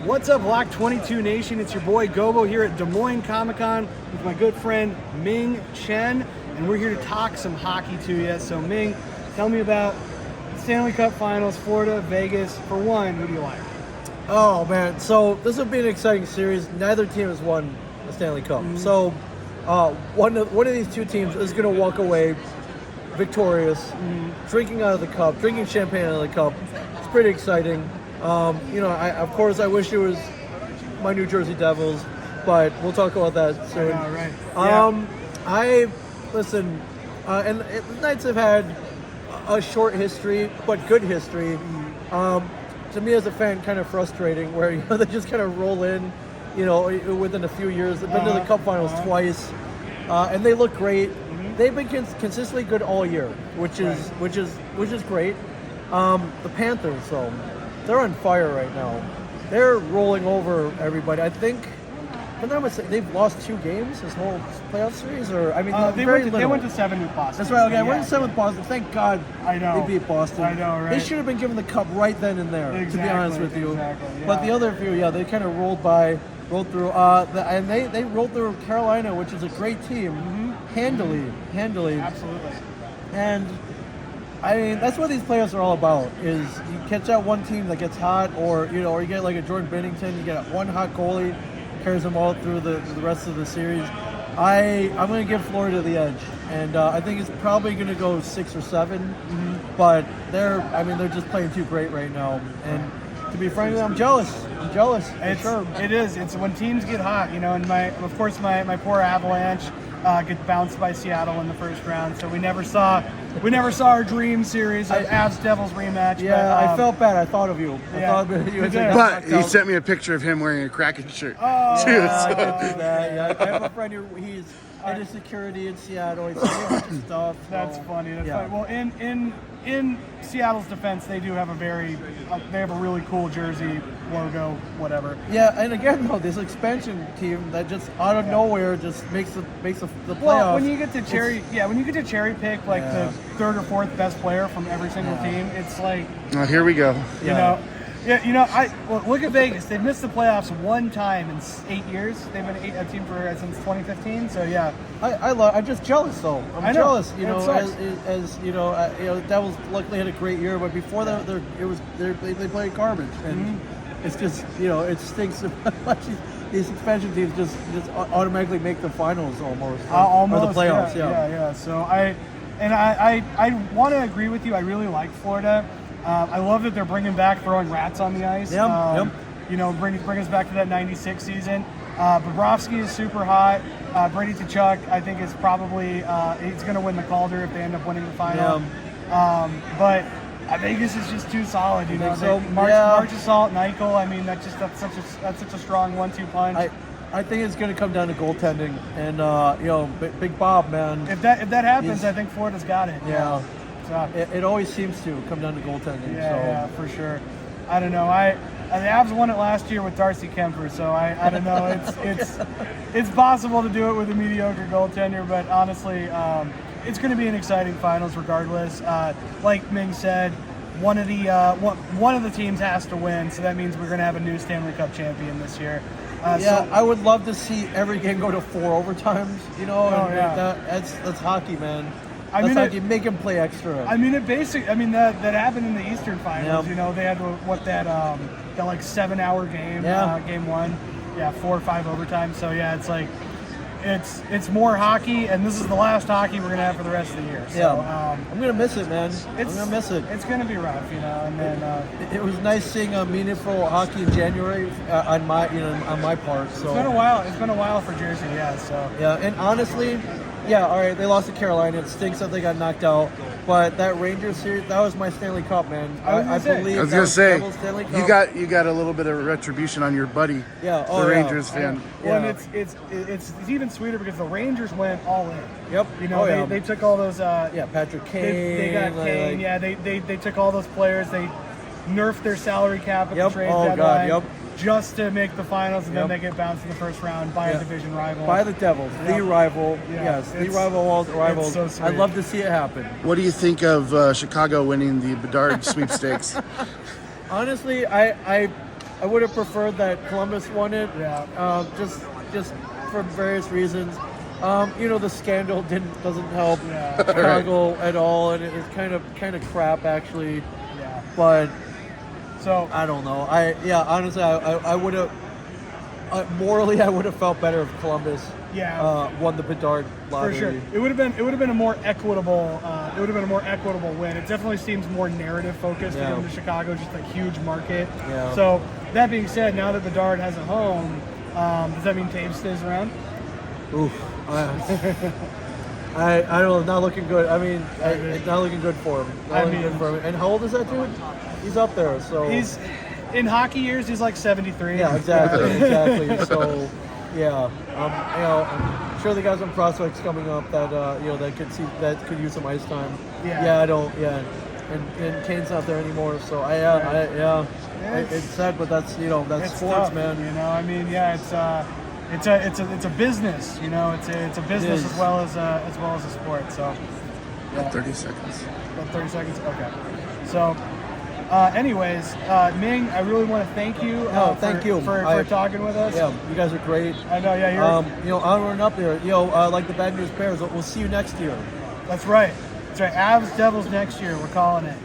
What's up, Block 22 Nation? It's your boy GOBO here at Des Moines Comic-Con with my good friend Ming Chen, and we're here to talk some hockey to you. So Ming, tell me about Stanley Cup Finals, Florida, Vegas. For one, who do you like? Oh man, so this will be an exciting series. Neither team has won the Stanley Cup. Mm-hmm. So one of these two teams is going to walk away victorious, drinking out of the cup, drinking champagne out of the cup. It's pretty exciting. Of course I wish it was my New Jersey Devils, but we'll talk about that soon. I know, right? And the Knights have had a short history, but good history. To me as a fan, kind of frustrating, where they just kind of roll in, within a few years. They've been to the Cup Finals twice, and they look great. They've been consistently good all year, which is great. The Panthers, though, they're on fire right now. They're rolling over everybody. I think, they've lost 2 games this whole playoff series, they went to 7 with Boston. That's right. Okay, went to 7 with Boston. Thank God I know. they beat Boston. I know, right? They should have been given the cup right then and there. To be honest with you. Exactly, yeah. But the other few, they kind of rolled through. And they rolled through Carolina, which is a great team, handily. Absolutely. And I mean, that's what these playoffs are all about, is you catch out one team that gets hot, or you get like a Jordan Binnington, you get one hot goalie, carries them all through the rest of the series. I'm going to give Florida the edge, and I think it's probably going to go 6 or 7, but they're just playing too great right now, and to be frank, I'm jealous. It is. It's when teams get hot, and my poor Avalanche get bounced by Seattle in the first round, so we never saw our dream series of Avs Devils rematch. Yeah, I felt bad. I thought of you. But he sent me a picture of him wearing a Kraken shirt. Oh, too, I have a friend he's into security in Seattle. He's doing a bunch of stuff. That's funny. Well, in Seattle's defense, they do have they have a really cool jersey logo, whatever. Yeah, and again, though, this expansion team that just out of nowhere just makes the playoffs. Well, when you get to cherry pick like the 3rd or 4th best player from every single team, it's like. Oh, here we go. Look at Vegas. They've missed the playoffs 1 time in 8 years. They've been a team since 2015. So yeah, I'm just jealous though. I'm jealous. Devils luckily had a great year, but before that, they played garbage, and it's just it stinks. These expansion teams just automatically make the finals almost or the playoffs. Yeah. So I want to agree with you. I really like Florida. I love that they're bringing back throwing rats on the ice. Bring us back to that 96 season. Bobrovsky is super hot. Brady Tkachuk, I think, is probably he's going to win the Calder if they end up winning the final. But Vegas is just too solid. Marchessault, Eichel. I mean, that's such a strong 1-2 punch. I think it's going to come down to goaltending, and Big Bob, man. If that happens, I think Florida's got it. Yeah. It always seems to come down to goaltending. Yeah, for sure. I don't know. The Avs won it last year with Darcy Kemper, so I don't know. It's possible to do it with a mediocre goaltender, but honestly, it's going to be an exciting finals regardless. Like Ming said, one of the teams has to win, so that means we're going to have a new Stanley Cup champion this year. I would love to see every game go to 4 overtimes. That's hockey, man. You make them play extra. That happened in the Eastern Finals. Yep. They had that 7-hour game, game 1. 4 or 5 overtime. So it's like it's more hockey, and this is the last hockey we're gonna have for the rest of the year. So, I'm gonna miss it, man. I'm gonna miss it. It's gonna be rough, you know. And then it was nice seeing meaningful hockey in January on my part. So it's been a while. It's been a while for Jersey, yeah. So yeah, and honestly, yeah, all right, they lost to Carolina. It stinks that they got knocked out. But that Rangers series, that was my Stanley Cup, man. I believe. I was gonna say, Stanley Cup. you got a little bit of retribution on your buddy, the Rangers fan. Well, and it's even sweeter because the Rangers went all in. Yep. You know, they took all those. Patrick Kane. They got Kane. Yeah, they took all those players. They nerfed their salary cap at the trade deadline. God, just to make the finals, and then they get bounced in the first round by a division rival. By the Devils, the rival. Yeah, yes, the rival of all rivals. So sweet. I'd love to see it happen. What do you think of Chicago winning the Bedard sweepstakes? Honestly, I would have preferred that Columbus won it. Yeah. Just for various reasons. The scandal doesn't help Chicago at all, and it's kind of crap actually. Yeah. But so I don't know. Honestly, I would have morally I would have felt better if Columbus won the Bedard lottery. For sure, it would have been a more equitable. It would have been a more equitable win. It definitely seems more narrative focused to come to Chicago, just a huge market. Yeah. So that being said, now that Bedard has a home, does that mean Taves stays around? Oof. I don't know. Not looking good. I mean, it's not looking good for him. And how old is that dude? He's up there. So he's in hockey years. He's like 73. Yeah, exactly. So, yeah. I'm sure they got some prospects coming up that that could use some ice time. Yeah. And Kane's not there anymore. So it's sad, but that's it's sports, tough, man. You know, I mean, it's a business. You know, it's a business as well as a sport. So. Yeah. 30 seconds. About 30 seconds. Okay. So. Anyways, Ming, I really want to thank you. Thank you for talking with us. Yeah, you guys are great. I know. Yeah, you're. Onward and up there. Like the Bad News Bears. We'll see you next year. That's right. Avs Devils next year. We're calling it.